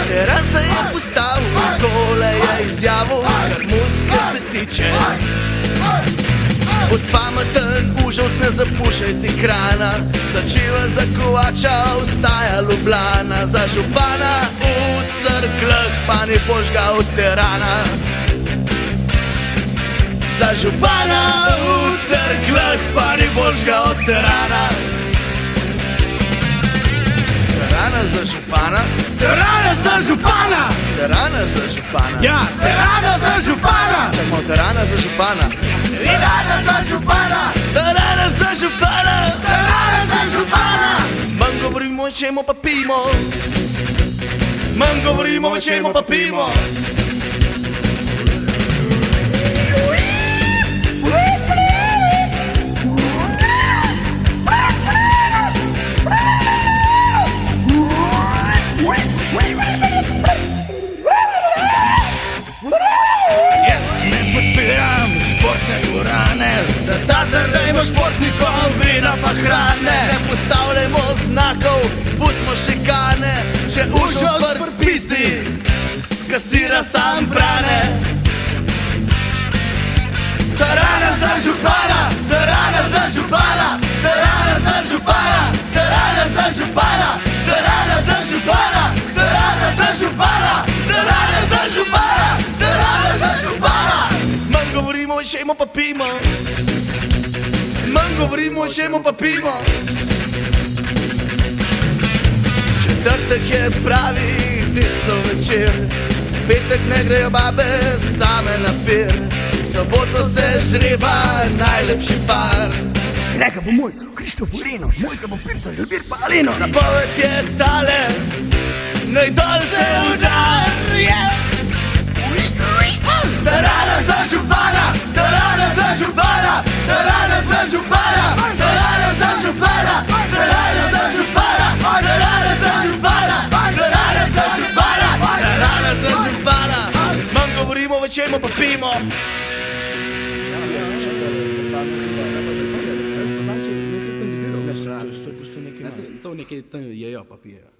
Teran se je postavil, takole je izjavil, kar muske se tiče. Od pameten užav ne zapušajte krana, začeva za Kovača ostaja Ljubljana. Za župana v Cerkljah pa ni božga od Terana. Za župana v Cerkljah pa ni božga od Terana. Terana za župana, Terana za župana! Terana za župana. Ja, Terana za župana! Čakamo, Terana za župana. Terana za župana! Terana za župana. Terana za župana! Manj govorimo, o čemu pa pijemo. Manj govorimo, o čemu pa pijemo. Za ta dajmo športnikom vina pa hrane. Ne postavljamo znakov, pustimo šikane. Če ušo odpr pizdi, kasira sam brane. Terana za župana, terana za župana, terana za župana, terana za župana, terana za župana, terana za župana, terana za župana, terana za župana. Manj govorimo, o čemu pa pijemo. Manj govorimo, o čemu pa pijemo. Četrtek je pravi tisto večer, petek ne grejo babe same na pir, soboto se žreba najlepši par. Reka bo Mojca, Krištof Urino, Mojca bo Pirca, Želbir pa Alino. Zapoved je tale, naj dol se udar. Terana za župana, terana za župana, terana za župana, terana za župana, terana za župana, terana za župana, terana za župana, terana za župana. Manj govorimo, o čemu pa pijemo. To nekaj jejo pa pijejo.